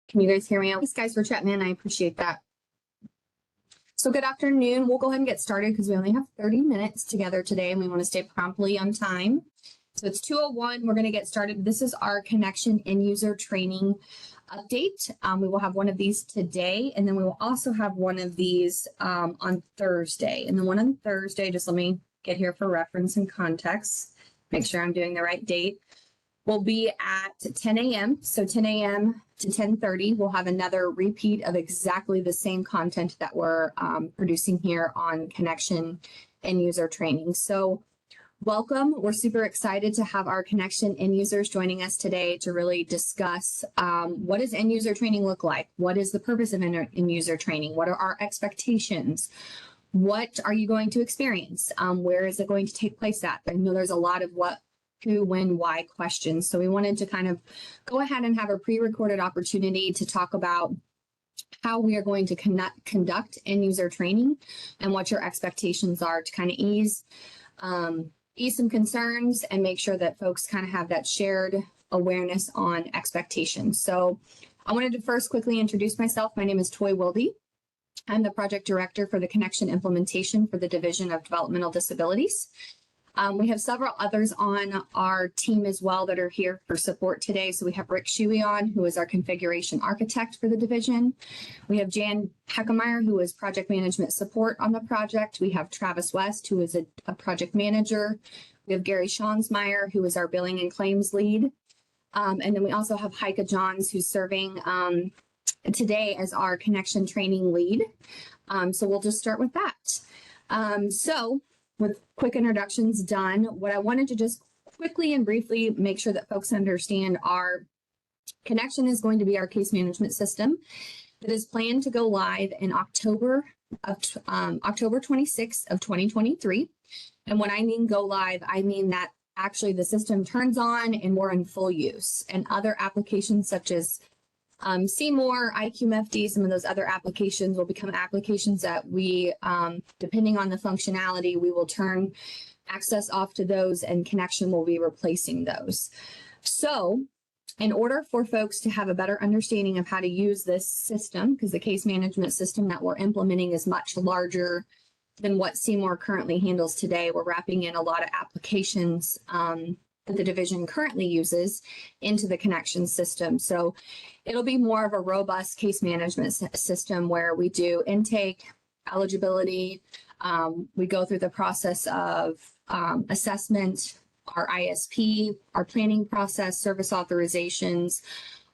Can you guys hear me? Thanks, guys, for chatting in. I appreciate that. So good afternoon. We'll go ahead and get started because we only have 30 minutes together today and we want to stay promptly on time. So it's 2:01. We're going to get started. This is our ConneXion end user training update. We will have one of these today, and then we will also have one of these on Thursday. And the one on Thursday, just let me get here for reference and context, make sure I'm doing the right date, will be at 10 a.m. So 10 a.m. to 10:30, we'll have another repeat of exactly the same content that we're producing here on ConneXion end user training. So welcome. We're super excited to have our ConneXion end users joining us today to really discuss what does end user training look like? What is the purpose of end user training? What are our expectations? What are you going to experience? Where is it going to take place at? I know there's a lot of what, who, when, why questions. So we wanted to kind of go ahead and have a pre-recorded opportunity to talk about how we are going to conduct end user training and what your expectations are to kind of ease some concerns and make sure that folks kind of have that shared awareness on expectations. So I wanted to first quickly introduce myself. My name is Toy Wilde. I'm the project director for the ConneXion implementation for the Division of Developmental Disabilities. We have several others on our team as well that are here for support today. So we have Rick Shuey on, who is our configuration architect for the division. We have Jan Heckemeyer, who is project management support on the project. We have Travis West, who is a project manager. We have Gary Schonsmeyer, who is our billing and claims lead. And then we also have Heike Johns, who's serving today as our ConneXion training lead. So we'll just start with that. So with quick introductions done, what I wanted to just quickly and briefly make sure that folks understand our ConneXion is going to be our case management system that is planned to go live in October 26th of 2023. And when I mean go live, I mean that actually the system turns on and we're in full use, and other applications such as Seymour, IQMFD, some of those other applications will become applications that we, depending on the functionality, we will turn access off to those, and ConneXion will be replacing those. So in order for folks to have a better understanding of how to use this system, because the case management system that we're implementing is much larger than what Seymour currently handles today, we're wrapping in a lot of applications that the division currently uses into the ConneXion system. So it'll be more of a robust case management system where we do intake, eligibility, we go through the process of assessment, our ISP, our planning process, service authorizations,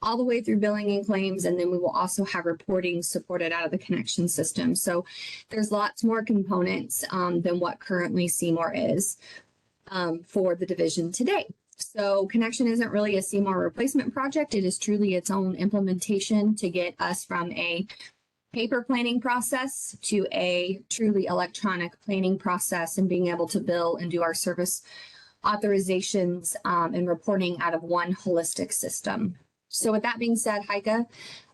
all the way through billing and claims, and then we will also have reporting supported out of the ConneXion system. So there's lots more components than what currently Seymour is for the division today. So ConneXion isn't really a Seymour replacement project. It is truly its own implementation to get us from a paper planning process to a truly electronic planning process and being able to bill and do our service authorizations and reporting out of one holistic system. So with that being said, Heike,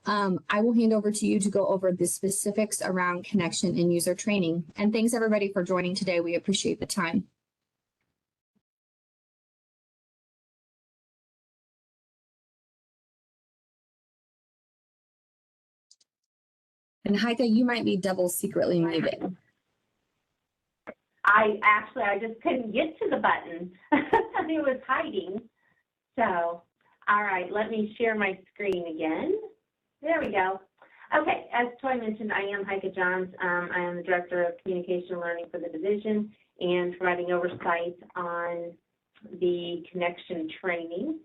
I will hand over to you to go over the specifics around ConneXion and user training. And thanks everybody for joining today. We appreciate the time. And Heike, you might be double secretly muted. I just couldn't get to the button. It was hiding. So, all right, let me share my screen again. There we go. Okay, as Toy mentioned, I am Heike Johns. I am the Director of Communication and Learning for the division and providing oversight on the ConneXion training.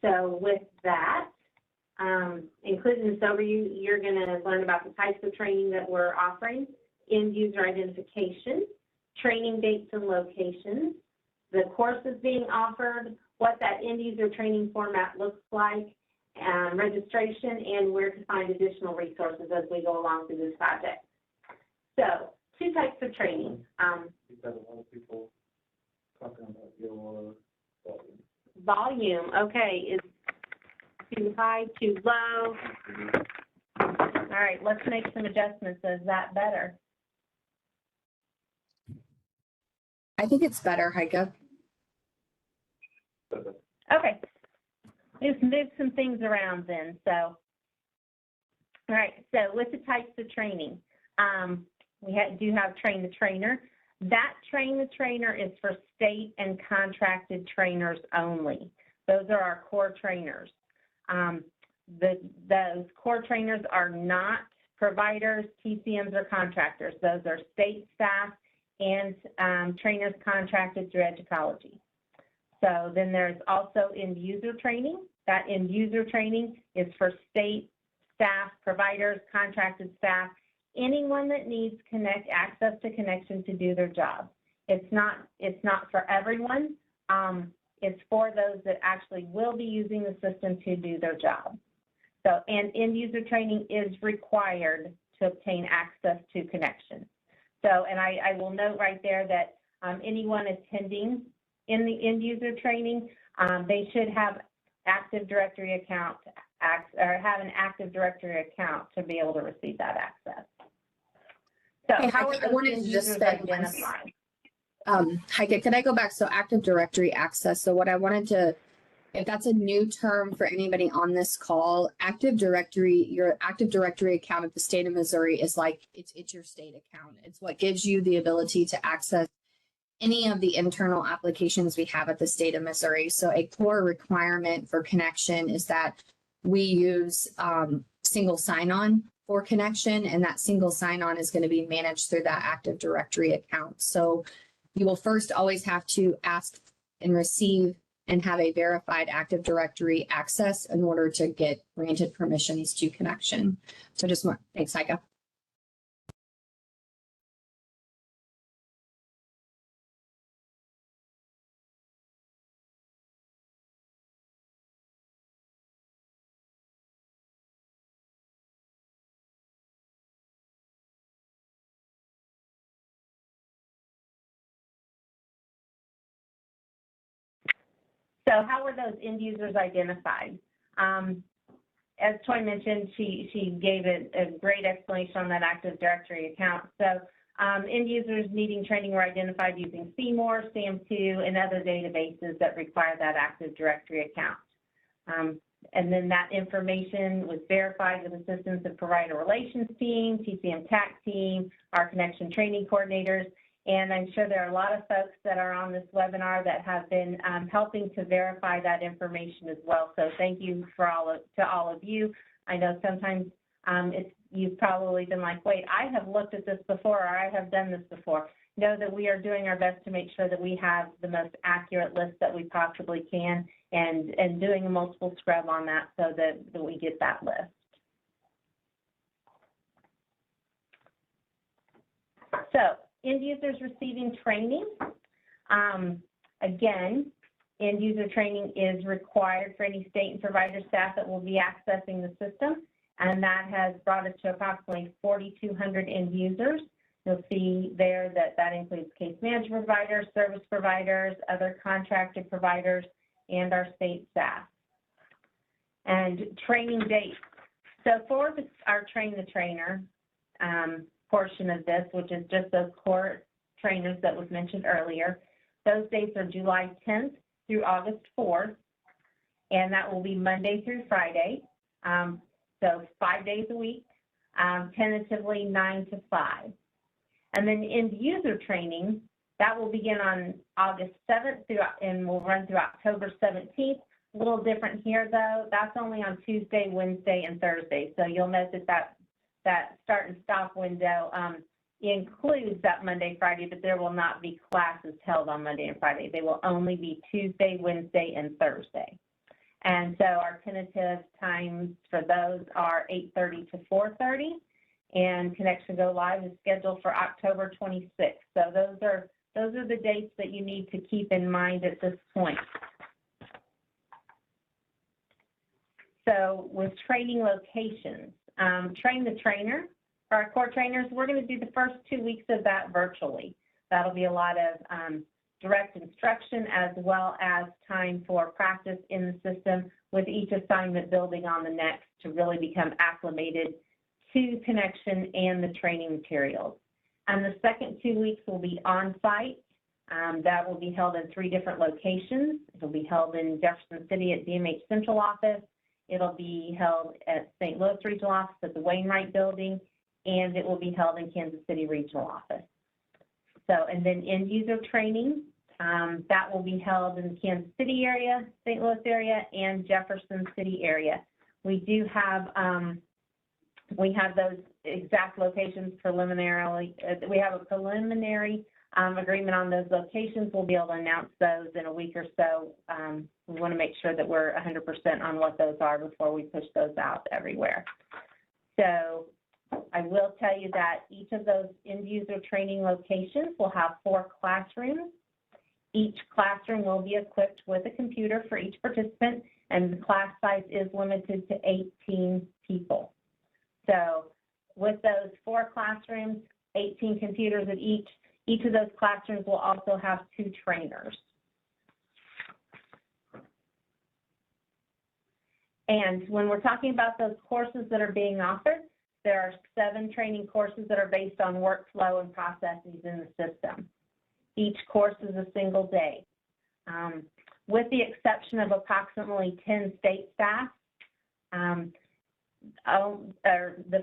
So with that, including this overview, you're going to learn about the types of training that we're offering, end user identification, training dates and locations, the courses being offered, what that end user training format looks like, registration, and where to find additional resources as we go along through this project. So, two types of training. You've got a lot of people talking about your volume. Volume, okay, is too high, too low? All right, let's make some adjustments. Is that better? I think it's better, Heike. Okay. Let's move some things around then. So All right, so with the types of training, we do have train the trainer. That train the trainer is for state and contracted trainers only. Those are our core trainers. Those core trainers are not providers, TCMs, or contractors. Those are state staff and trainers contracted through Educology. So then there's also end user training. That end user training is for state staff, providers, contracted staff, anyone that needs access to ConneXion to do their job. It's not for everyone. It's for those that actually will be using the system to do their job. So, and end user training is required to obtain access to ConneXion. So, and I will note right there that anyone attending in the end user training, they should have Active Directory account or have an Active Directory account to be able to receive that access. So Hey, how are I those wanted end to just users spend identified? Heike, could I go back? So Active Directory access. So what I wanted to, if that's a new term for anybody on this call, Active Directory, your Active Directory account at the state of Missouri is like, it's your state account. It's what gives you the ability to access any of the internal applications we have at the state of Missouri. So a core requirement for ConneXion is that we use single sign-on for ConneXion, and that single sign-on is going to be managed through that Active Directory account. So you will first always have to ask and receive and have a verified Active Directory access in order to get granted permissions to ConneXion. So just more, thanks, Heike. So how were those end users identified? As Toy mentioned, she gave a great explanation on that Active Directory account. So end users needing training were identified using CMOR, SAM2, and other databases that require that Active Directory account. And then that information was verified with assistance of Provider Relations Team, TCM TAC Team, our ConneXion Training Coordinators. And I'm sure there are a lot of folks that are on this webinar that have been helping to verify that information as well. So thank you to all of you. I know sometimes you've probably been like, wait, I have looked at this before, or I have done this before. Know that we are doing our best to make sure that we have the most accurate list that we possibly can, and doing a multiple scrub on that so that we get that list. So, end users receiving training. Again, end user training is required for any state and provider staff that will be accessing the system, and that has brought us to approximately 4,200 end users. You'll see there that includes case management providers, service providers, other contracted providers, and our state staff. And training dates. So for our Train the Trainer portion of this, which is just those core trainers that was mentioned earlier, those dates are July 10th through August 4th, and that will be Monday through Friday. So 5 days a week, tentatively 9 to 5. And then end user training, that will begin on August 7th and will run through October 17th. A little different here though, that's only on Tuesday, Wednesday, and Thursday. So you'll note that start and stop window includes that Monday, Friday, but there will not be classes held on Monday and Friday. They will only be Tuesday, Wednesday, and Thursday. And so our tentative times for those are 8:30 to 4:30, and ConneXion Go Live is scheduled for October 26th. So those are the dates that you need to keep in mind at this point. So with training locations, Train the Trainer, for our core trainers, we're going to do the first 2 weeks of that virtually. That'll be a lot of direct instruction as well as time for practice in the system, with each assignment building on the next to really become acclimated to ConneXion and the training materials. And the second 2 weeks will be on-site. That will be held in 3 different locations. It will be held in Jefferson City at DMH Central Office, It'll be held at St. Louis Regional Office at the Wainwright Building, and it will be held in Kansas City Regional Office. So, and then end user training, that will be held in the Kansas City area, St. Louis area, and Jefferson City area. We do have, we have those exact locations preliminarily. We have a preliminary agreement on those locations. We'll be able to announce those in a week or so. We want to make sure that we're 100% on what those are before we push those out everywhere. So I will tell you that each of those end user training locations will have 4 classrooms. Each classroom will be equipped with a computer for each participant, and the class size is limited to 18 people. So with those 4 classrooms, 18 computers at each of those classrooms will also have 2 trainers. And when we're talking about those courses that are being offered, there are 7 training courses that are based on workflow and processes in the system. Each course is a single day. With the exception of approximately 10 state staff, the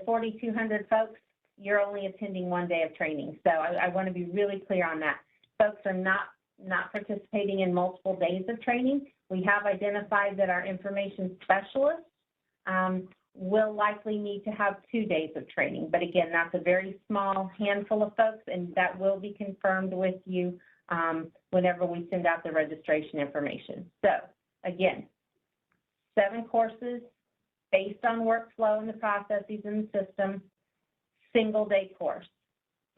4,200 folks, you're only attending 1 day of training. So I want to be really clear on that. Folks are not participating in multiple days of training. We have identified that our information specialists will likely need to have 2 days of training. But again, that's a very small handful of folks, and that will be confirmed with you whenever we send out the registration information. So again, 7 courses based on workflow and the processes in the system, single day course,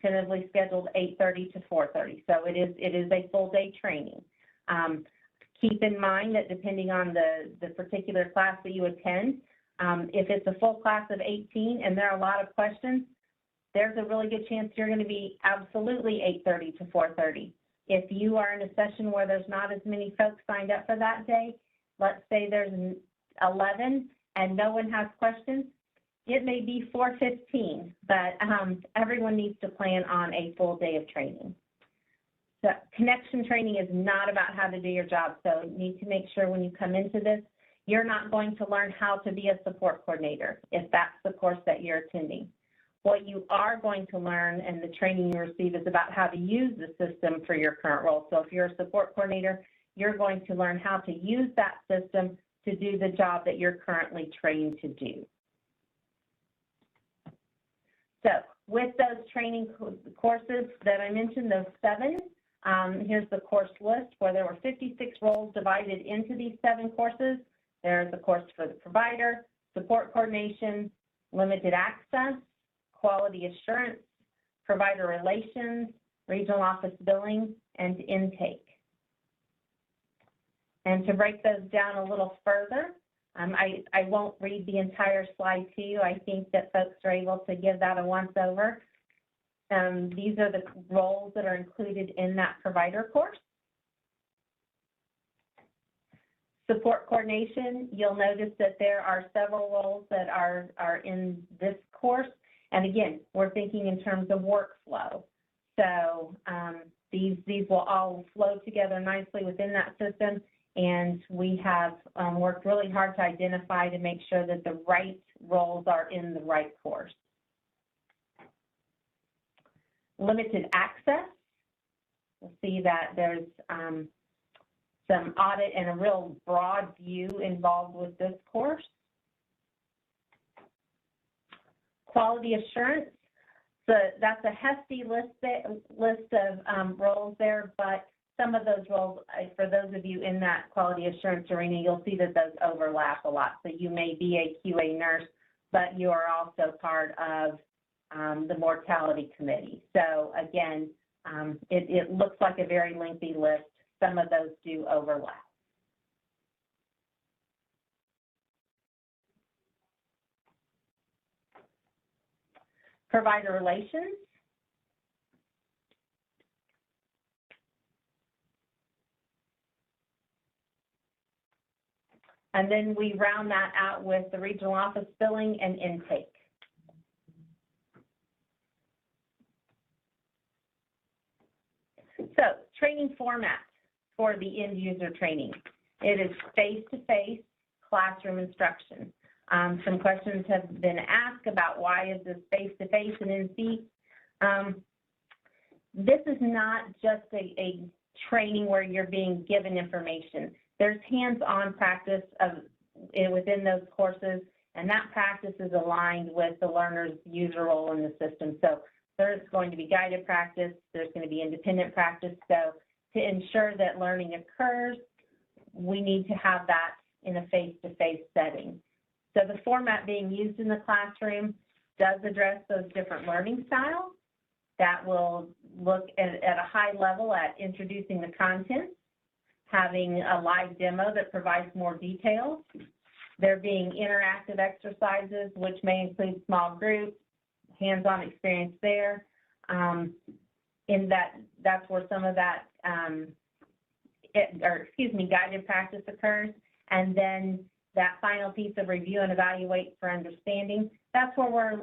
tentatively scheduled 8:30 to 4:30. So it is a full day training. Keep in mind that depending on the particular class that you attend, if it's a full class of 18 and there are a lot of questions, there's a really good chance you're going to be absolutely 8:30 to 4:30. If you are in a session where there's not as many folks signed up for that day, let's say there's 11 and no one has questions, it may be 4:15, but everyone needs to plan on a full day of training. So ConneXion training is not about how to do your job, so you need to make sure when you come into this, you're not going to learn how to be a support coordinator if that's the course that you're attending. What you are going to learn and the training you receive is about how to use the system for your current role. So if you're a support coordinator, you're going to learn how to use that system to do the job that you're currently trained to do. So with those training courses that I mentioned, those 7, here's the course list where there were 56 roles divided into these 7 courses. There's a course for the provider, support coordination, limited access, quality assurance, provider relations, regional office billing, and intake. And to break those down a little further, I won't read the entire slide to you. I think that folks are able to give that a once over. These are the roles that are included in that provider course. Support coordination, you'll notice that there are several roles that are in this course. And again, we're thinking in terms of workflow. So these will all flow together nicely within that system. And we have worked really hard to identify to make sure that the right roles are in the right course. Limited access, we'll see that there's some audit and a real broad view involved with this course. Quality assurance, so that's a hefty list of roles there, but some of those roles, for those of you in that quality assurance arena, you'll see that those overlap a lot. So you may be a QA nurse, but you are also part of the mortality committee. So again, it looks like a very lengthy list. Some of those do overlap. Provider relations. And then we round that out with the regional office billing and intake. So training format for the end user training. It is face-to-face, classroom instruction. Some questions have been asked about why is this face-to-face and in seats. This is not just a training where you're being given information. There's hands-on practice within those courses, and that practice is aligned with the learner's user role in the system. So there's going to be guided practice, there's going to be independent practice. So to ensure that learning occurs, we need to have that in a face-to-face setting. So the format being used in the classroom does address those different learning styles. That will look at a high level at introducing the content, having a live demo that provides more details, there being interactive exercises, which may include small groups, hands-on experience there. That's where some of that, guided practice occurs. And then that final piece of review and evaluate for understanding, that's where we're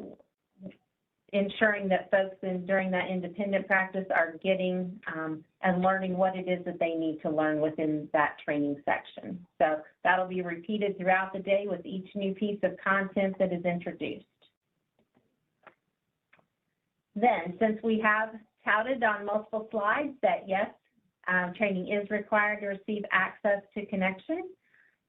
ensuring that folks during that independent practice are getting and learning what it is that they need to learn within that training section. So that'll be repeated throughout the day with each new piece of content that is introduced. Then, since we have touted on multiple slides that yes, training is required to receive access to ConneXion,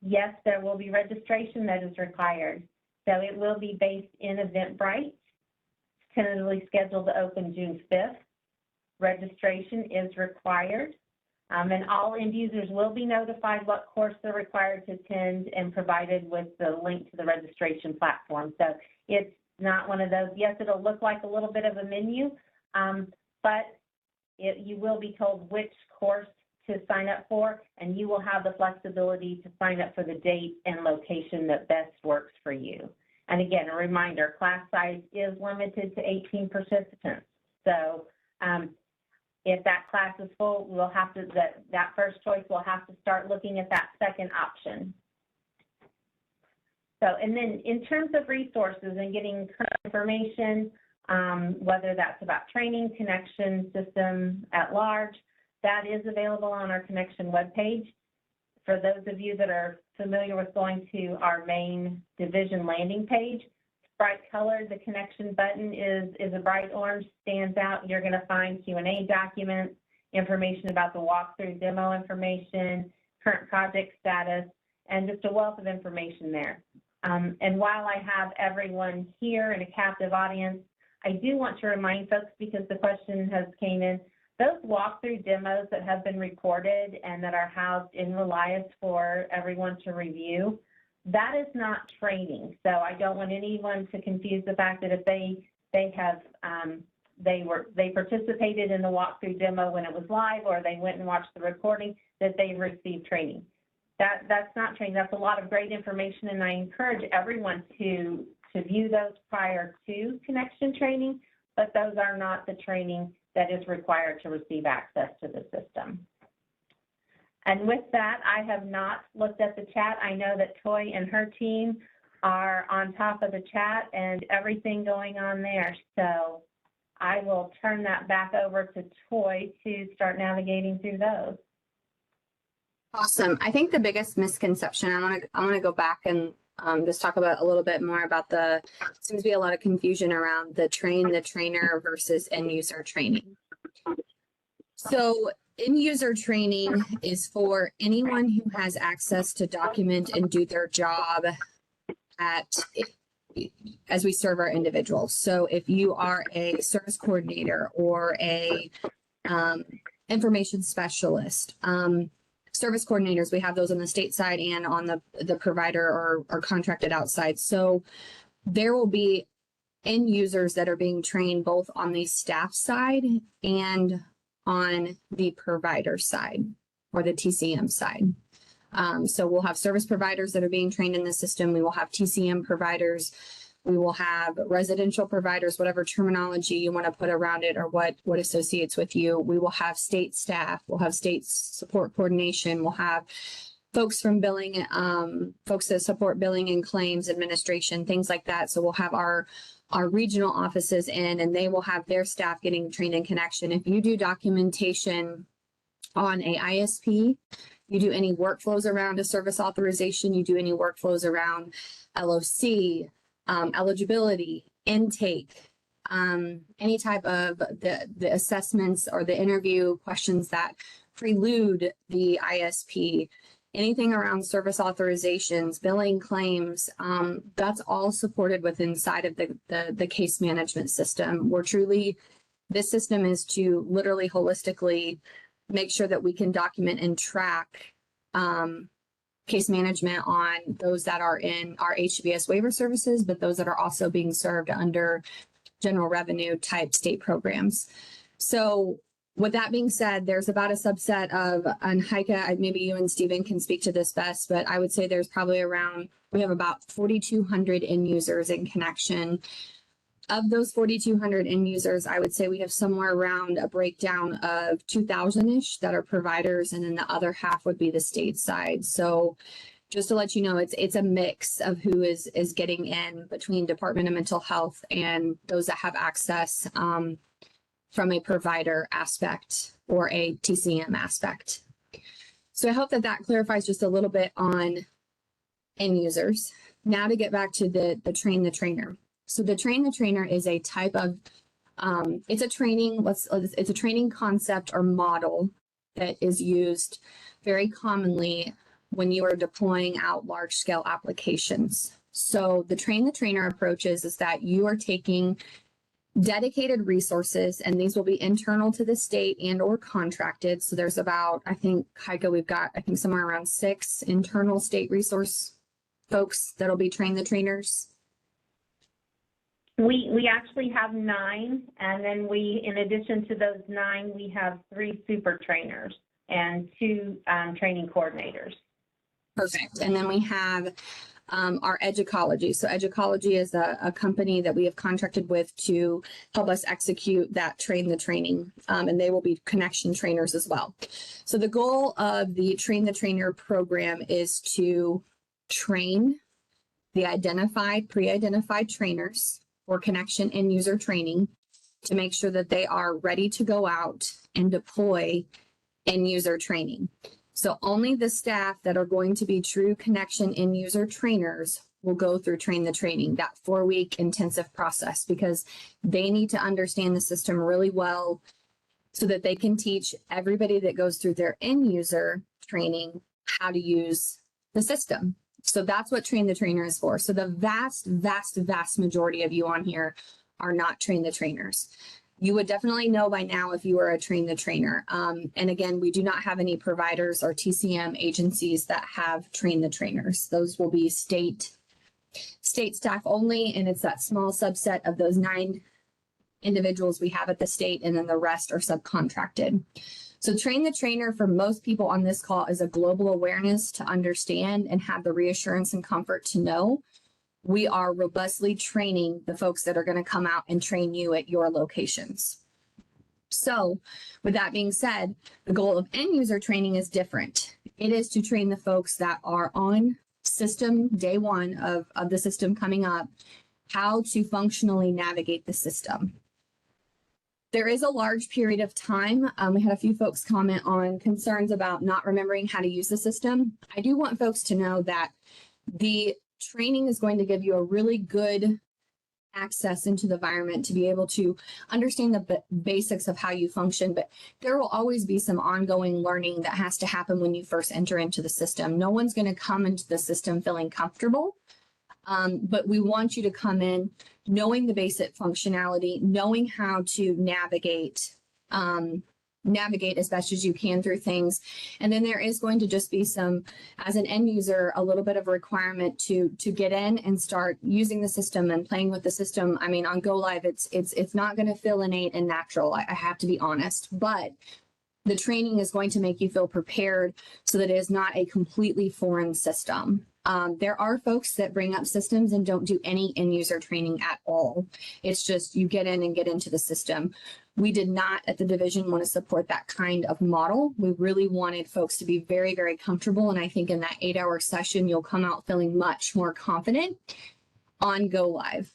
yes, there will be registration that is required. So it will be based in Eventbrite, tentatively scheduled to open June 5th. Registration is required, and all end users will be notified what course they're required to attend and provided with the link to the registration platform. So it's not one of those, yes, it'll look like a little bit of a menu, but you will be told which course to sign up for, and you will have the flexibility to sign up for the date and location that best works for you. And again, a reminder, class size is limited to 18 participants. So if that class is full, we'll have to, that first choice, we'll have to start looking at that second option. So, and then in terms of resources and getting current information, whether that's about training, ConneXion system at large, that is available on our ConneXion webpage. For those of you that are familiar with going to our main division landing page, it's bright colored. The ConneXion button is a bright orange, stands out. You're going to find Q&A documents, information about the walkthrough demo information, current project status, and just a wealth of information there. And while I have everyone here in a captive audience, I do want to remind folks, because the question has came in, those walkthrough demos that have been recorded and that are housed in Relias for everyone to review, that is not training. So I don't want anyone to confuse the fact that if they participated in the walkthrough demo when it was live, or they went and watched the recording, that they received training. That's not training. That's a lot of great information, and I encourage everyone to view those prior to ConneXion training, but those are not the training that is required to receive access to the system. And with that, I have not looked at the chat. I know that Toy and her team are on top of the chat and everything going on there. So I will turn that back over to Toy to start navigating through those. Awesome. I think the biggest misconception, I want to go back and just talk about a little bit more about seems to be a lot of confusion around the trainer versus end user training. So end user training is for anyone who has access to document and do their job as we serve our individuals. So if you are a service coordinator or a information specialist, service coordinators, we have those on the state side and on the provider or contracted outside. So there will be end users that are being trained both on the staff side and on the provider side or the TCM side. So we'll have service providers that are being trained in the system. We will have TCM providers. We will have residential providers, whatever terminology you want to put around it or what associates with you. We will have state staff. We'll have state support coordination. We'll have folks from billing, folks that support billing and claims administration, things like that. So we'll have our regional offices in, and they will have their staff getting trained in ConneXion. If you do documentation on a ISP, You do any workflows around a service authorization, you do any workflows around LOC, eligibility, intake, any type of the assessments or the interview questions that prelude the ISP, anything around service authorizations, billing claims, that's all supported with inside of the case management system. This system is to literally holistically make sure that we can document and track case management on those that are in our HBS waiver services, but those that are also being served under general revenue type state programs. So with that being said, there's about a subset of, and Heike, maybe you and Stephen can speak to this best, but I would say there's probably we have about 4,200 end users in ConneXion. Of those 4,200 end users, I would say we have somewhere around a breakdown of 2,000-ish that are providers, and then the other half would be the state side. So just to let you know, it's a mix of who is getting in between Department of Mental Health and those that have access from a provider aspect or a TCM aspect. So I hope that clarifies just a little bit on end users. Now to get back to the train the trainer. So the train the trainer is a type of, it's a training concept or model that is used very commonly when you are deploying out large scale applications. So the train the trainer approach is that you are taking dedicated resources, and these will be internal to the state and or contracted. So there's about, I think, Heike, we've got, I think somewhere around 6 internal state resource folks that'll be train the trainers. We actually have 9, and then in addition to those 9, we have 3 super trainers and 2 training coordinators. Perfect. And then we have our Educology. So Educology is a company that we have contracted with to help us execute that train the training, and they will be ConneXion trainers as well. So the goal of the train the trainer program is to train the pre-identified trainers for ConneXion end user training to make sure that they are ready to go out and deploy end user training. So only the staff that are going to be true ConneXion end user trainers will go through train the training, that 4-week intensive process, because they need to understand the system really well so that they can teach everybody that goes through their end user training how to use the system. So that's what train the trainer is for. So the vast majority of you on here are not train the trainers. You would definitely know by now if you are a train the trainer. And again, we do not have any providers or TCM agencies that have train the trainers. Those will be state staff only, and it's that small subset of those 9 individuals we have at the state, and then the rest are subcontracted. So train the trainer for most people on this call is a global awareness to understand and have the reassurance and comfort to know we are robustly training the folks that are going to come out and train you at your locations. So with that being said, the goal of end user training is different. It is to train the folks that are on system day 1 of the system coming up, how to functionally navigate the system. There is a large period of time. We had a few folks comment on concerns about not remembering how to use the system. I do want folks to know that the training is going to give you a really good access into the environment to be able to understand the basics of how you function, but there will always be some ongoing learning that has to happen when you first enter into the system. No one's going to come into the system feeling comfortable, but we want you to come in knowing the basic functionality, knowing how to navigate as best as you can through things. And then there is going to just be some, as an end user, a little bit of a requirement to get in and start using the system and playing with the system. I mean, on Go Live, it's not going to feel innate and natural. I have to be honest, but the training is going to make you feel prepared so that it is not a completely foreign system. There are folks that bring up systems and don't do any end user training at all. It's just you get in and get into the system. We did not at the division want to support that kind of model. We really wanted folks to be very, very comfortable. And I think in that 8-hour session, you'll come out feeling much more confident on Go Live.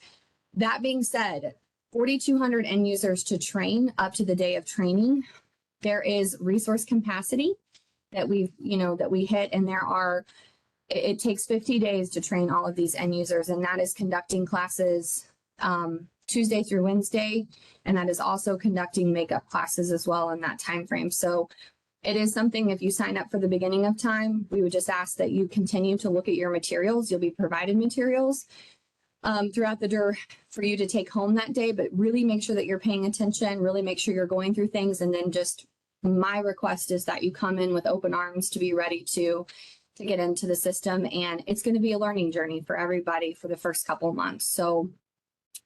That being said, 4,200 end users to train up to the day of training. There is resource capacity. that we hit, and it takes 50 days to train all of these end users, and that is conducting classes Tuesday through Wednesday, and that is also conducting makeup classes as well in that time frame. So it is something, if you sign up for the beginning of time, we would just ask that you continue to look at your materials. You'll be provided materials throughout the day for you to take home that day, but really make sure that you're paying attention, really make sure you're going through things. And then just my request is that you come in with open arms to be ready to get into the system. And it's going to be a learning journey for everybody for the first couple of months. So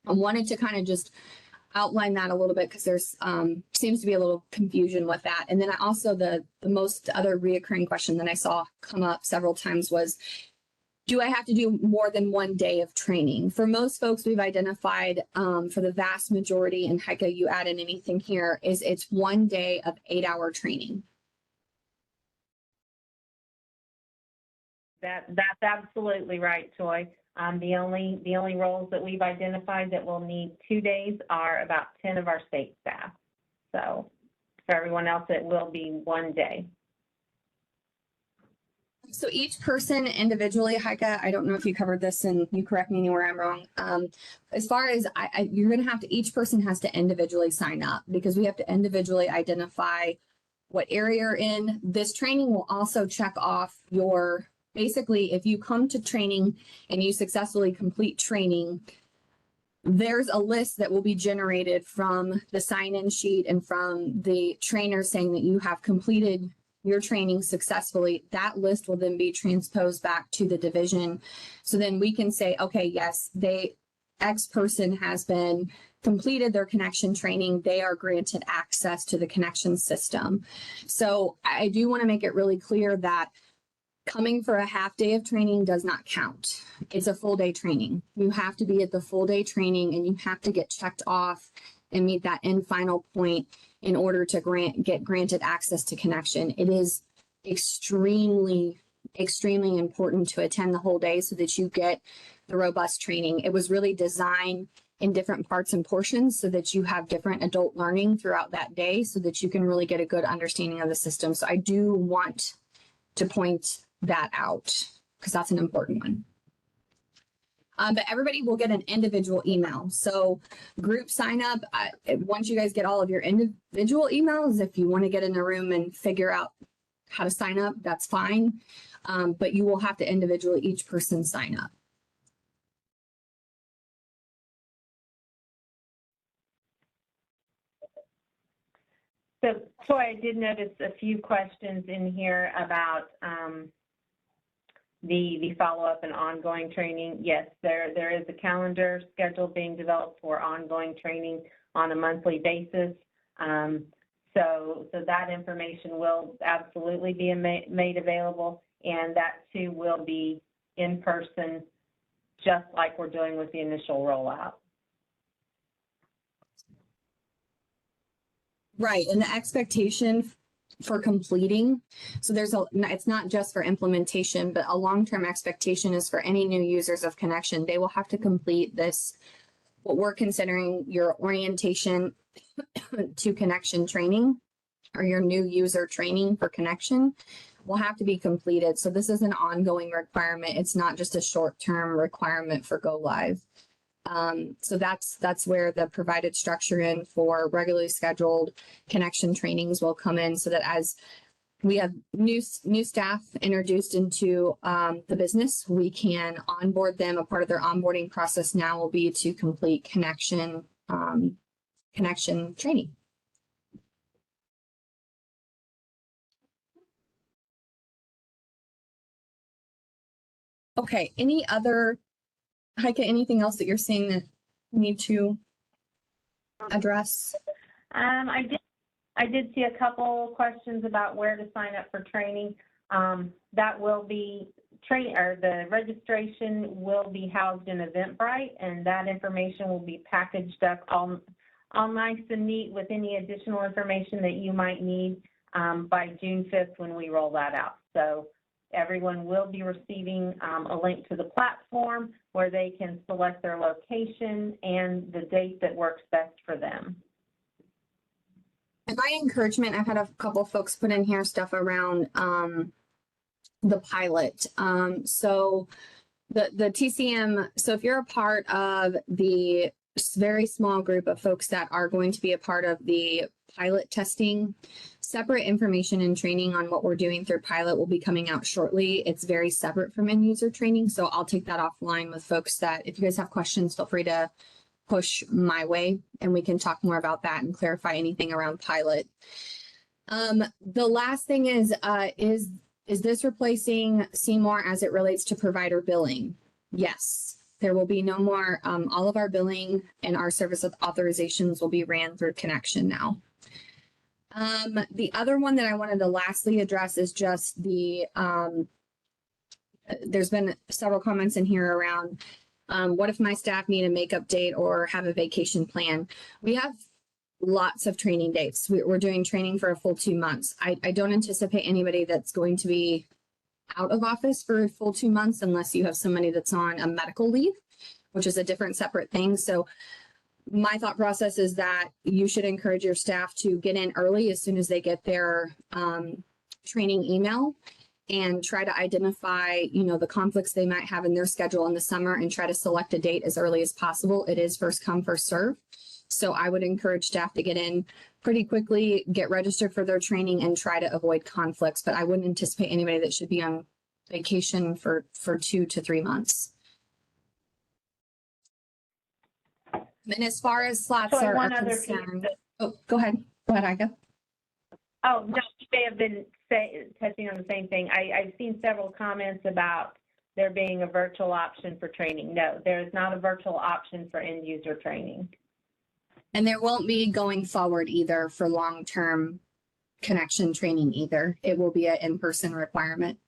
I wanted to kind of just outline that a little bit, because there's seems to be a little confusion with that. And then I also, the most other reoccurring question that I saw come up several times was, do I have to do more than one day of training? For most folks, we've identified for the vast majority, and Heike, you add in anything here, is it's 1 day of 8-hour training. That's absolutely right, Joy. The only roles that we've identified that will need 2 days are about 10 of our state staff. So for everyone else, it will be 1 day. So each person individually, Heike, I don't know if you covered this, and you correct me anywhere I'm wrong. As far as you're going to have to, each person has to individually sign up, because we have to individually identify what area you're in. This training will also check off your, basically, if you come to training and you successfully complete training, there's a list that will be generated from the sign-in sheet and from the trainer saying that you have completed your training successfully. That list will then be transposed back to the division. So then we can say, okay, yes, X person has been completed their ConneXion training. They are granted access to the ConneXion system. So I do want to make it really clear that coming for a half day of training does not count. It's a full day training. You have to be at the full day training, and you have to get checked off and meet that end final point in order to get granted access to ConneXion. It is extremely, extremely important to attend the whole day so that you get the robust training. It was really designed in different parts and portions so that you have different adult learning throughout that day so that you can really get a good understanding of the system. So I do want to point that out, because that's an important one. But everybody will get an individual email. So group sign up, once you guys get all of your individual emails, if you want to get in a room and figure out how to sign up, that's fine. But you will have to individually, each person sign up. So, Troy, I did notice a few questions in here about the follow-up and ongoing training. Yes, there is a calendar schedule being developed for ongoing training on a monthly basis. So that information will absolutely be made available, and that too will be in person, just like we're doing with the initial rollout. Right, and the expectation for completing, so it's not just for implementation, but a long-term expectation is for any new users of ConneXion. They will have to complete this, what we're considering your orientation to ConneXion training, or your new user training for ConneXion, will have to be completed. So this is an ongoing requirement. It's not just a short-term requirement for go live. So that's where the provided structure in for regularly scheduled ConneXion trainings will come in, so that as we have new staff introduced into the business, we can onboard them. A part of their onboarding process now will be to complete ConneXion training. Okay, Heike, anything else that you're seeing that we need to address? I did see a couple questions about where to sign up for training. That will be the registration will be housed in Eventbrite, and that information will be packaged up all nice and neat with any additional information that you might need by June 5th when we roll that out. So everyone will be receiving a link to the platform where they can select their location and the date that works best for them. And my encouragement, I've had a couple of folks put in here stuff around the pilot. So the TCM, so if you're a part of the very small group of folks that are going to be a part of the pilot testing, separate information and training on what we're doing through pilot will be coming out shortly. It's very separate from end user training. So I'll take that offline with folks that if you guys have questions, feel free to push my way and we can talk more about that and clarify anything around pilot. The last thing is this replacing Seymour as it relates to provider billing? Yes, there will be no more, all of our billing and our service authorizations will be ran through ConneXion now. The other one that I wanted to lastly address is just the, there's been several comments in here around what if my staff need a makeup date or have a vacation plan? We have lots of training dates. We're doing training for a full 2 months. I don't anticipate anybody that's going to be out of office for a full 2 months unless you have somebody that's on a medical leave, which is a different separate thing. So my thought process is that you should encourage your staff to get in early as soon as they get their training email and try to identify, the conflicts they might have in their schedule in the summer and try to select a date as early as possible. It is first come, first serve. So I would encourage staff to get in pretty quickly, get registered for their training and try to avoid conflicts. But I wouldn't anticipate anybody that should be on vacation for 2 to 3 months. And as far as slots So are one other concerned, go ahead. Go ahead, Ika. Oh, no, you may have been touching on the same thing. I've seen several comments about there being a virtual option for training. No, there is not a virtual option for end user training. And there won't be going forward either for long-term ConneXion training either. It will be an in-person requirement.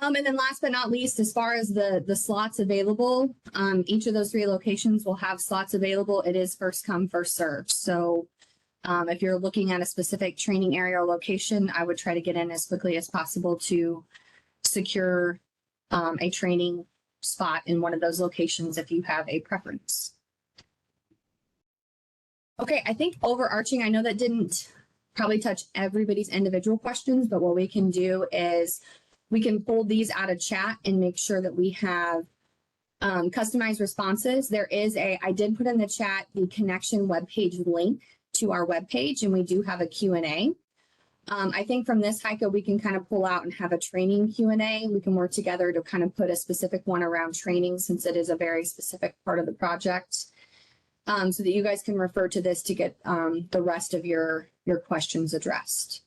And then last but not least, as far as the slots available, each of those 3 locations will have slots available. It is first come, first serve. So if you're looking at a specific training area or location, I would try to get in as quickly as possible to secure a training spot in one of those locations if you have a preference. Okay, I think overarching, I know that didn't probably touch everybody's individual questions, but what we can do is we can pull these out of chat and make sure that we have customized responses. There is I did put in the chat the ConneXion webpage link to our webpage, and we do have a Q&A. I think from this, Heike, we can kind of pull out and have a training Q&A. We can work together to kind of put a specific one around training since it is a very specific part of the project. So that you guys can refer to this to get the rest of your questions addressed.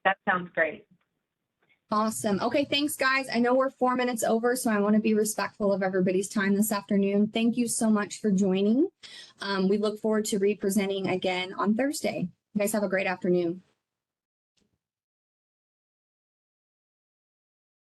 That sounds great. Awesome. Okay, thanks, guys. I know we're 4 minutes over, so I want to be respectful of everybody's time this afternoon. Thank you so much for joining. We look forward to representing again on Thursday. You guys have a great afternoon.